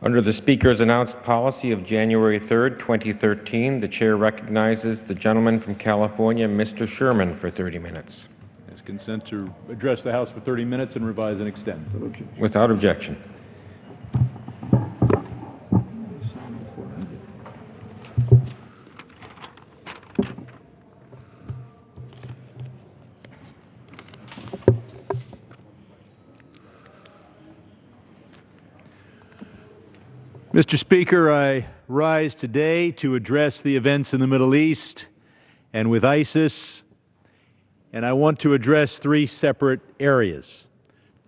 Under the Speaker's announced policy of January 3rd, 2013, the Chair recognizes the gentleman from California, Mr. Sherman, for 30 minutes. Is consent to address the House for 30 minutes and revise and extend? Without objection. Mr. Speaker, I rise today to address the events in the Middle East and with ISIS, and I want to address three separate areas.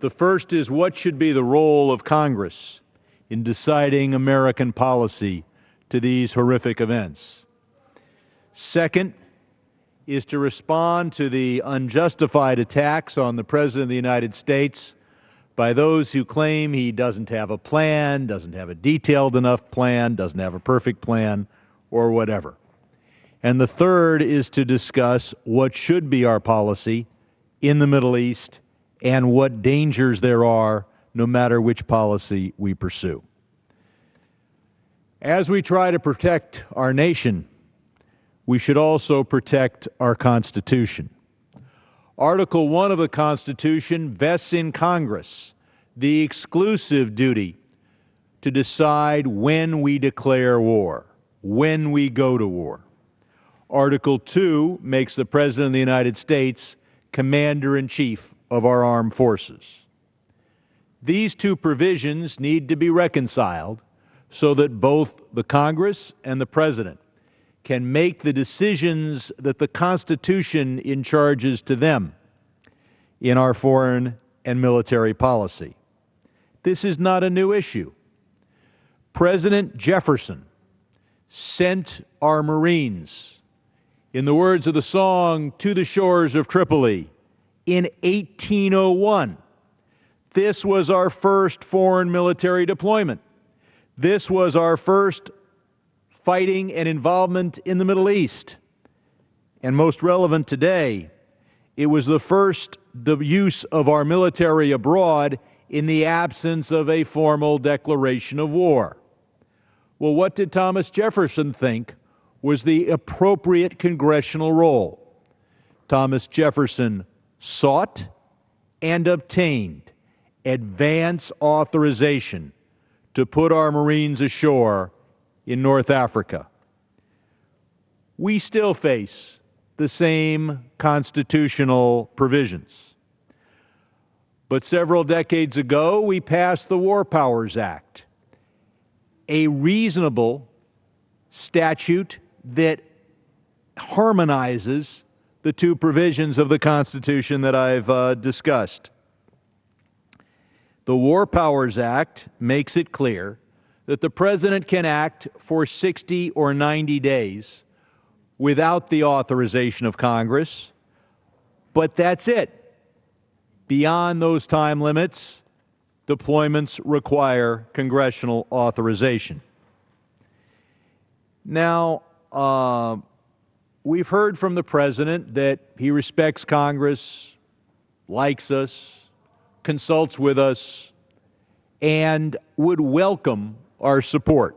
The first is what should be the role of Congress in deciding American policy to these horrific events. Second is to respond to the unjustified attacks on the President of the United States by those who claim he doesn't have a plan, doesn't have a detailed enough plan, doesn't have a perfect plan, or whatever. And the third is to discuss what should be our policy in the Middle East and what dangers there are no matter which policy we pursue. As we try to protect our nation, we should also protect our Constitution. Article 1 of the Constitution vests in Congress the exclusive duty to decide when we declare war, when we go to war. Article 2 makes the President of the United States Commander-in-Chief of our armed forces. These two provisions need to be reconciled so that both the Congress and the President can make the decisions that the Constitution charges to them in our foreign and military policy. This is not a new issue. President Jefferson sent our Marines, in the words of the song, to the shores of Tripoli in 1801. This was our first foreign military deployment. This was our first fighting and involvement in the Middle East. And most relevant today, it was the first use of our military abroad in the absence of a formal declaration of war. Well, what did Thomas Jefferson think was the appropriate congressional role? Thomas Jefferson sought and obtained advance authorization to put our Marines ashore in North Africa. We still face the same constitutional provisions. But several decades ago, we passed the War Powers Act, a reasonable statute that harmonizes the two provisions of the Constitution that I've discussed. The War Powers Act makes it clear that the President can act for 60 or 90 days without the authorization of Congress, but that's it. Beyond those time limits, deployments require congressional authorization. Now, we've heard from the President that he respects Congress, likes us, consults with us, and would welcome our support.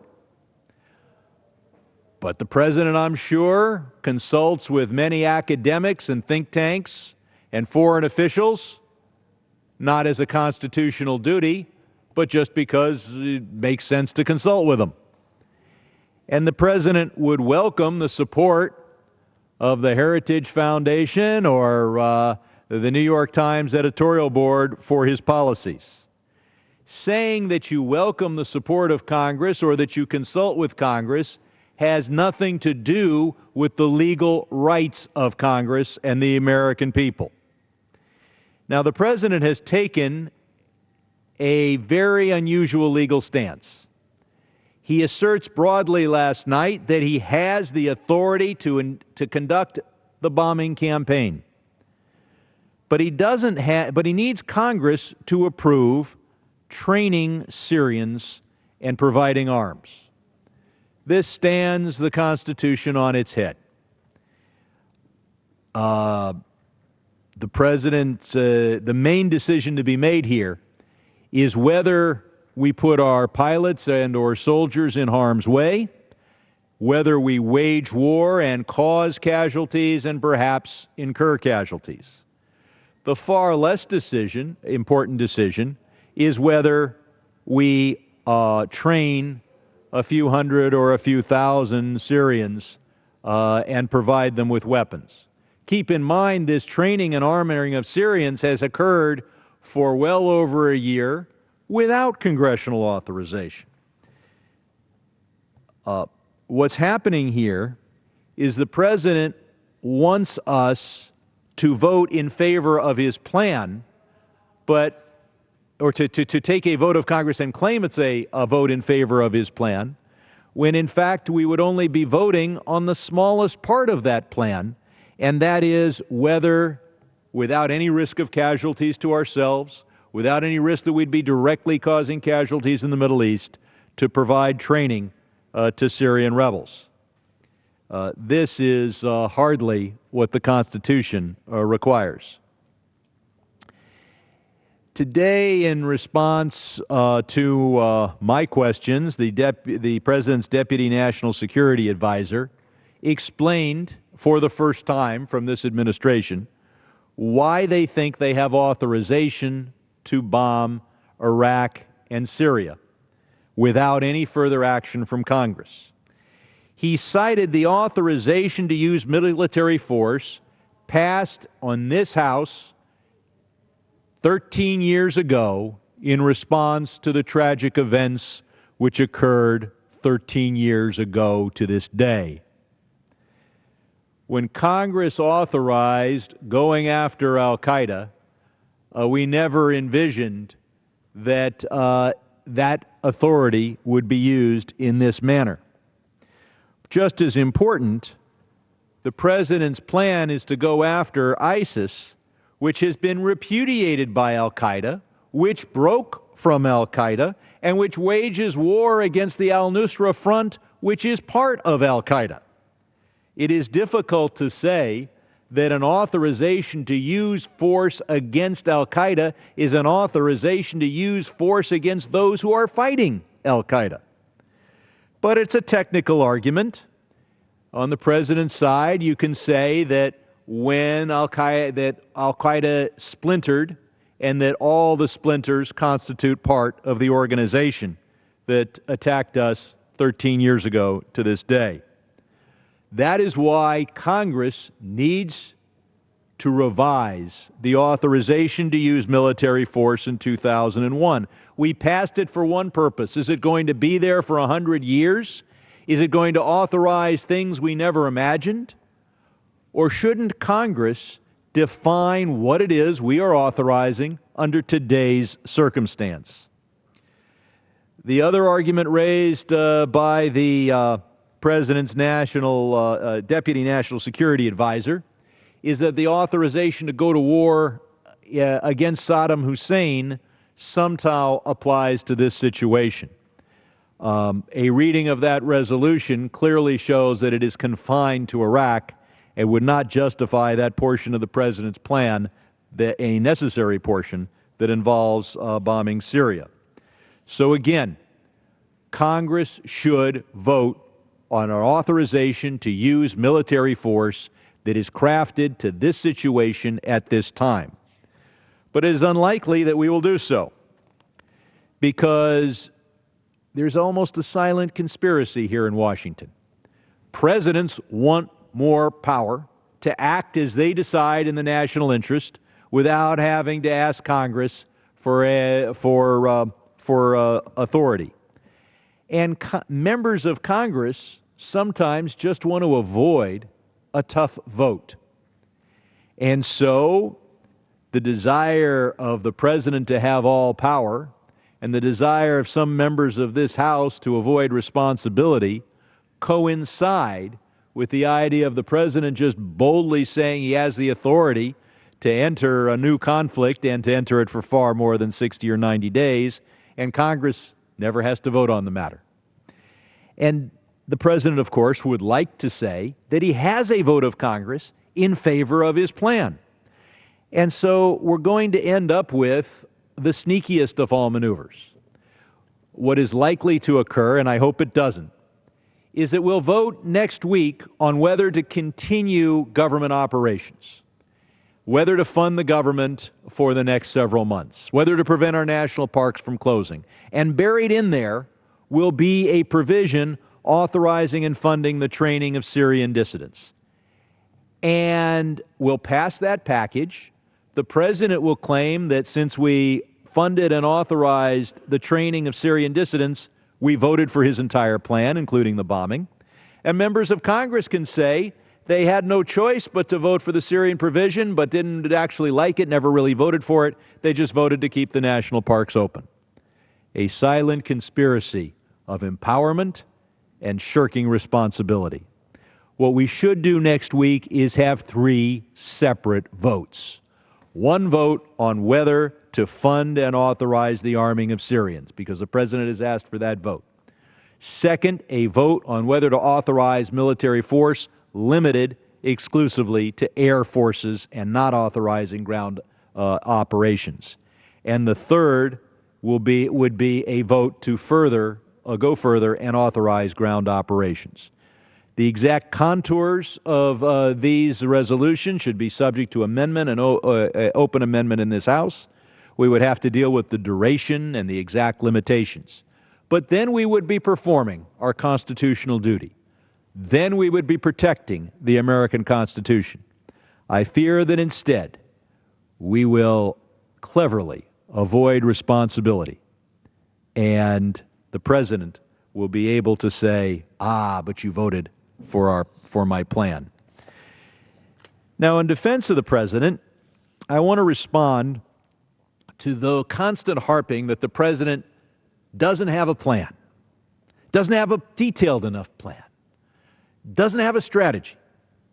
But the President, I'm sure, consults with many academics and think tanks and foreign officials, not as a constitutional duty, but just because it makes sense to consult with them. And the President would welcome the support of the Heritage Foundation or the New York Times editorial board for his policies. Saying that you welcome the support of Congress or that you consult with Congress has nothing to do with the legal rights of Congress and the American people. Now, the President has taken a very unusual legal stance. He asserts broadly last night that he has the authority to conduct the bombing campaign. But he needs Congress to approve training Syrians and providing arms. This stands the Constitution on its head. The President's, the main decision to be made here is whether we put our pilots and or soldiers in harm's way, whether we wage war and cause casualties and perhaps incur casualties. The far less important decision is whether we train a few hundred or a few thousand Syrians and provide them with weapons. Keep in mind, this training and arming of Syrians has occurred for well over a year without congressional authorization. What's happening here is the President wants us to vote in favor of his plan, or to take a vote of Congress and claim it's a vote in favor of his plan, when in fact we would only be voting on the smallest part of that plan, and that is whether, without any risk of casualties to ourselves, without any risk that we'd be directly causing casualties in the Middle East, to provide training to Syrian rebels. This is hardly what the Constitution requires. Today, in response to my questions, the President's Deputy National Security Advisor explained for the first time from this administration why they think they have authorization to bomb Iraq and Syria without any further action from Congress. He cited the authorization to use military force passed on this House 13 years ago in response to the tragic events which occurred 13 years ago to this day. When Congress authorized going after al-Qaeda, we never envisioned that that authority would be used in this manner. Just as important, the President's plan is to go after ISIS, which has been repudiated by al-Qaeda, which broke from al-Qaeda, and which wages war against the al-Nusra Front, which is part of al-Qaeda. It is difficult to say that an authorization to use force against al-Qaeda is an authorization to use force against those who are fighting al-Qaeda. But it's a technical argument. On the President's side, you can say that when al-Qaeda splintered, and that all the splinters constitute part of the organization that attacked us 13 years ago to this day. That is why Congress needs to revise the authorization to use military force in 2001. We passed it for one purpose. Is it going to be there for 100 years? Is it going to authorize things we never imagined? Or shouldn't Congress define what it is we are authorizing under today's circumstance? The other argument raised by the President's Deputy National Security Advisor is that the authorization to go to war against Saddam Hussein somehow applies to this situation. A reading of that resolution clearly shows that it is confined to Iraq and would not justify that portion of the President's plan, a necessary portion that involves bombing Syria. So again, Congress should vote on our authorization to use military force that is crafted to this situation at this time. But it is unlikely that we will do so, because there's almost a silent conspiracy here in Washington. Presidents want more power to act as they decide in the national interest without having to ask Congress for authority. And members of Congress sometimes just want to avoid a tough vote. And so the desire of the President to have all power and the desire of some members of this House to avoid responsibility coincide with the idea of the President just boldly saying he has the authority to enter a new conflict and to enter it for far more than 60 or 90 days, and Congress never has to vote on the matter. And the President, of course, would like to say that he has a vote of Congress in favor of his plan. And so we're going to end up with the sneakiest of all maneuvers. what is likely to occur, and I hope it doesn't, is that we'll vote next week on whether to continue government operations, whether to fund the government for the next several months, whether to prevent our national parks from closing. And buried in there will be a provision authorizing and funding the training of Syrian dissidents. And we'll pass that package. The president will claim that since we funded and authorized the training of Syrian dissidents, we voted for his entire plan, including the bombing. And members of Congress can say they had no choice but to vote for the Syrian provision, but didn't actually like it, never really voted for it. They just voted to keep the national parks open. A silent conspiracy of empowerment and shirking responsibility. What we should do next week is have 3 separate votes. One vote on whether to fund and authorize the arming of Syrians, because the president has asked for that vote. Second, a vote on whether to authorize military force limited exclusively to air forces and not authorizing ground operations. And the third would be a vote to go further and authorize ground operations. The exact contours of these resolutions should be subject to amendment and open amendment in this House. We would have to deal with the duration and the exact limitations. But then we would be performing our constitutional duty. Then we would be protecting the American Constitution. I fear that instead, we will cleverly avoid responsibility, and the president will be able to say, but you voted for my plan. Now, in defense of the president, I want to respond to the constant harping that the president doesn't have a plan, doesn't have a detailed enough plan, doesn't have a strategy.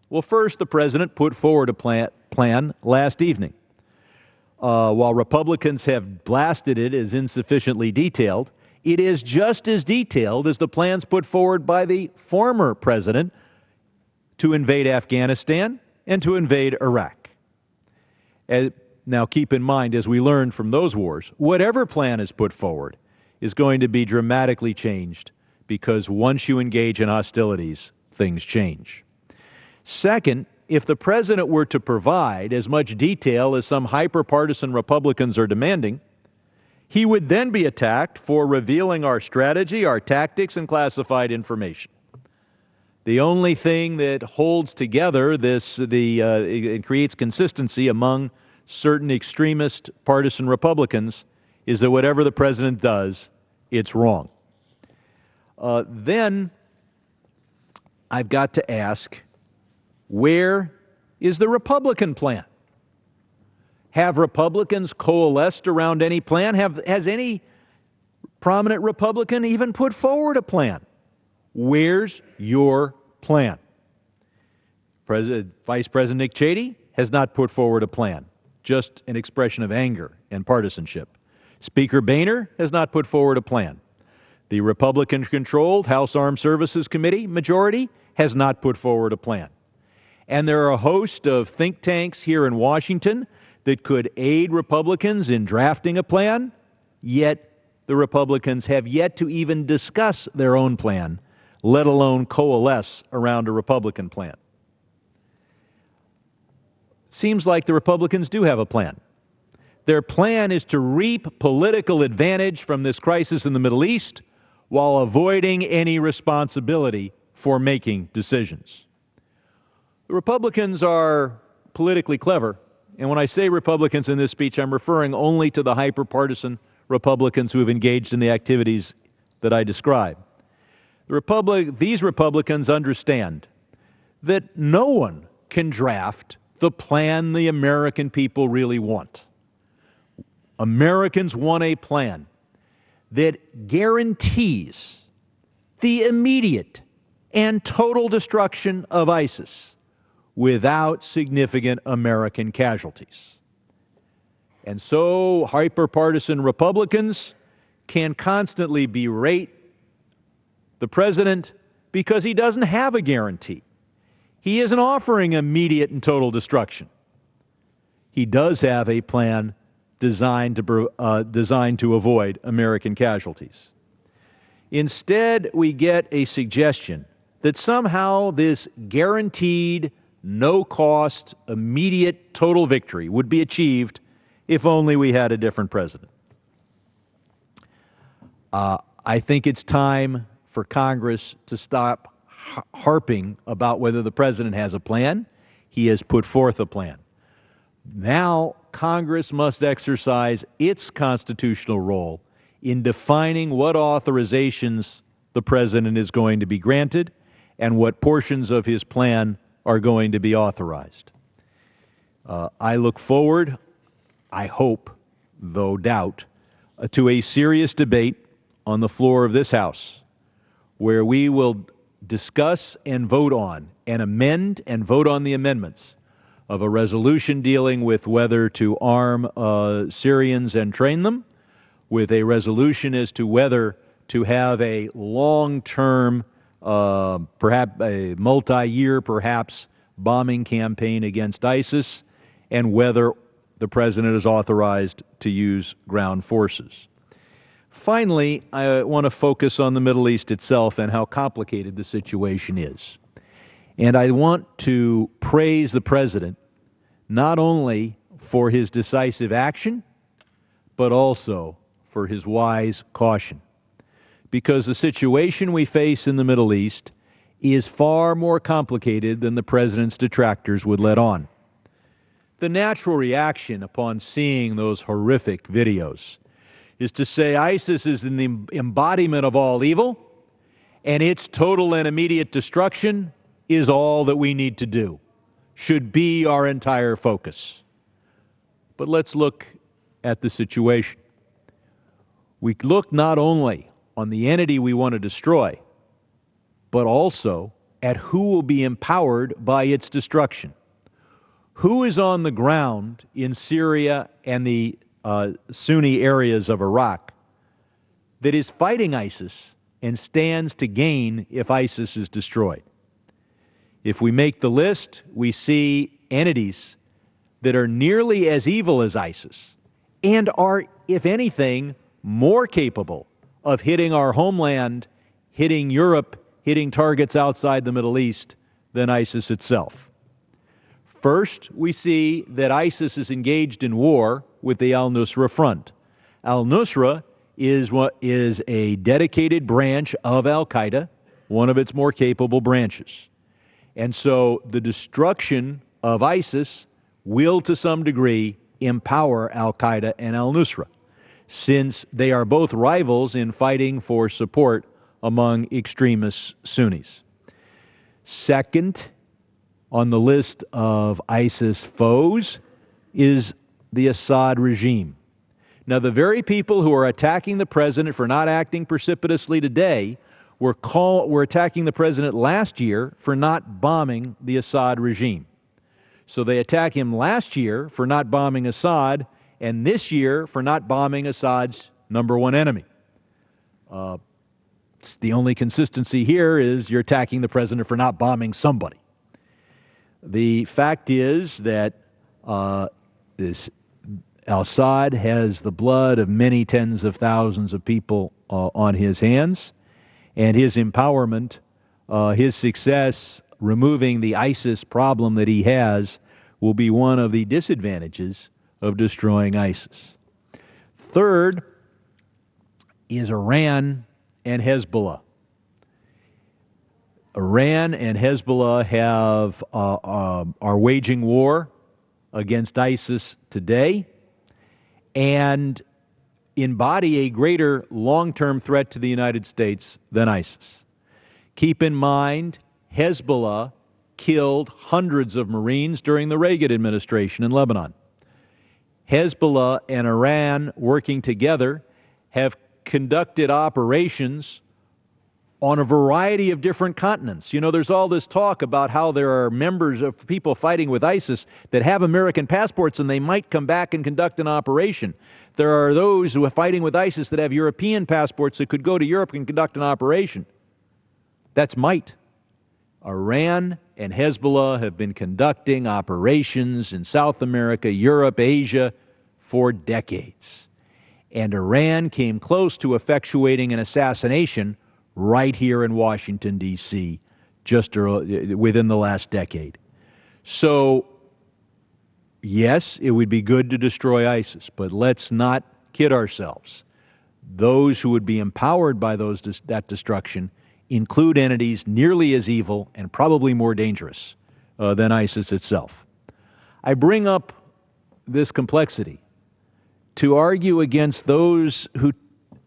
Well, first, the president put forward a plan last evening. While Republicans have blasted it as insufficiently detailed, it is just as detailed as the plans put forward by the former president to invade Afghanistan and to invade Iraq. Now, keep in mind, as we learned from those wars, whatever plan is put forward is going to be dramatically changed, because once you engage in hostilities, things change. Second, if the president were to provide as much detail as some hyper-partisan Republicans are demanding, he would then be attacked for revealing our strategy, our tactics, and classified information. The only thing that holds together it creates consistency among certain extremist partisan Republicans is that whatever the president does, it's wrong. Then I've got to ask, where is the Republican plan? Have Republicans coalesced around any plan? Has any prominent Republican even put forward a plan? Where's your plan? Vice President Dick Cheney has not put forward a plan, just an expression of anger and partisanship. Speaker Boehner has not put forward a plan. The Republican-controlled House Armed Services Committee majority has not put forward a plan. And there are a host of think tanks here in Washington that could aid Republicans in drafting a plan, yet the Republicans have yet to even discuss their own plan, let alone coalesce around a Republican plan. It seems like the Republicans do have a plan. Their plan is to reap political advantage from this crisis in the Middle East while avoiding any responsibility for making decisions. The Republicans are politically clever. And when I say Republicans in this speech, I'm referring only to the hyper-partisan Republicans who have engaged in the activities that I describe. These Republicans understand that no one can draft the plan the American people really want. Americans want a plan that guarantees the immediate and total destruction of ISIS without significant American casualties. And so hyper-partisan Republicans can constantly berate the president because he doesn't have a guarantee. He isn't offering immediate and total destruction. He does have a plan designed to avoid American casualties. Instead, we get a suggestion that somehow this guaranteed, no-cost, immediate, total victory would be achieved if only we had a different president. I think it's time for Congress to stop harping about whether the president has a plan. He has put forth a plan. Now, Congress must exercise its constitutional role in defining what authorizations the president is going to be granted and what portions of his plan are going to be authorized. I look forward, I hope, though doubt, to a serious debate on the floor of this House where we will discuss and vote on and amend and vote on the amendments of a resolution dealing with whether to arm Syrians and train them, with a resolution as to whether to have a long-term, perhaps a multi-year, perhaps, bombing campaign against ISIS, and whether the president is authorized to use ground forces. Finally, I want to focus on the Middle East itself and how complicated the situation is. And I want to praise the president not only for his decisive action, but also for his wise caution. Because the situation we face in the Middle East is far more complicated than the president's detractors would let on. The natural reaction upon seeing those horrific videos is to say ISIS is in the embodiment of all evil, and its total and immediate destruction is all that we need to do, should be our entire focus. But let's look at the situation. We look not only on the entity we want to destroy, but also at who will be empowered by its destruction. Who is on the ground in Syria and the Sunni areas of Iraq that is fighting ISIS and stands to gain if ISIS is destroyed? If we make the list, we see entities that are nearly as evil as ISIS and are, if anything, more capable of hitting our homeland, hitting Europe, hitting targets outside the Middle East than ISIS itself. First, we see that ISIS is engaged in war with the al-Nusra Front. Al-Nusra is a dedicated branch of al-Qaeda, one of its more capable branches. And so the destruction of ISIS will, to some degree, empower al-Qaeda and al-Nusra, since they are both rivals in fighting for support among extremist Sunnis. Second on the list of ISIS foes is the Assad regime. Now, the very people who are attacking the president for not acting precipitously today were attacking the president last year for not bombing the Assad regime. So they attack him last year for not bombing Assad, and this year for not bombing Assad's number one enemy. The only consistency here is you're attacking the president for not bombing somebody. The fact is that Assad has the blood of many tens of thousands of people on his hands, and his empowerment, his success removing the ISIS problem that he has will be one of the disadvantages of destroying ISIS. Third is Iran and Hezbollah. Iran and Hezbollah are waging war against ISIS today and embody a greater long-term threat to the United States than ISIS. Keep in mind, Hezbollah killed hundreds of Marines during the Reagan administration in Lebanon. Hezbollah and Iran, working together, have conducted operations on a variety of different continents. You know, there's all this talk about how there are members of people fighting with ISIS that have American passports and they might come back and conduct an operation. There are those who are fighting with ISIS that have European passports that could go to Europe and conduct an operation. That's might. Iran and Hezbollah have been conducting operations in South America, Europe, Asia for decades. And Iran came close to effectuating an assassination right here in Washington, D.C., just within the last decade. So, yes, it would be good to destroy ISIS, but let's not kid ourselves. Those who would be empowered by that destruction include entities nearly as evil and probably more dangerous than ISIS itself. I bring up this complexity to argue against those who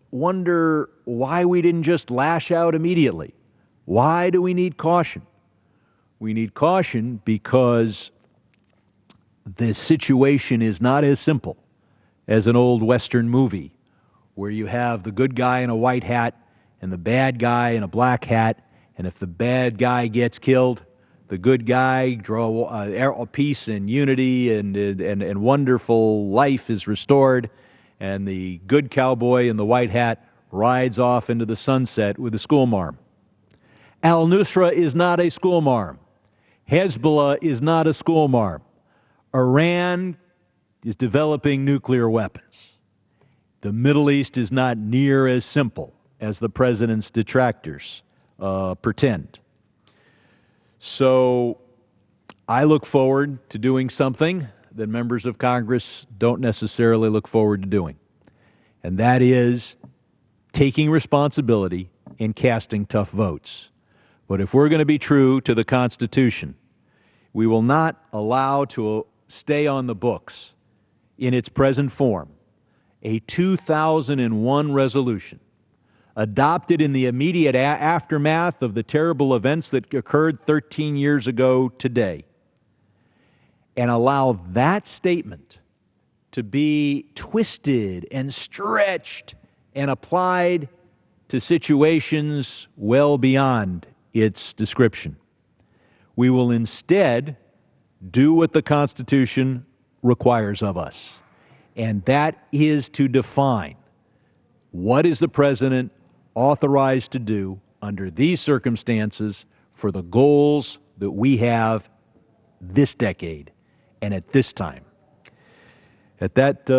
wonder why we didn't just lash out immediately. Why do we need caution? We need caution because the situation is not as simple as an old Western movie where you have the good guy in a white hat and the bad guy in a black hat, and if the bad guy gets killed, the good guy draw peace and unity and wonderful life is restored, and the good cowboy in the white hat rides off into the sunset with a schoolmarm. Al-Nusra is not a schoolmarm. Hezbollah is not a schoolmarm. Iran is developing nuclear weapons. The Middle East is not near as simple as the president's detractors pretend. So I look forward to doing something that members of Congress don't necessarily look forward to doing, and that is taking responsibility and casting tough votes. But if we're going to be true to the Constitution, we will not allow to stay on the books in its present form a 2001 resolution adopted in the immediate aftermath of the terrible events that occurred 13 years ago today, and allow that statement to be twisted and stretched and applied to situations well beyond its description. We will instead do what the Constitution requires of us, and that is to define what is the president authorized to do under these circumstances for the goals that we have this decade and at this time. At that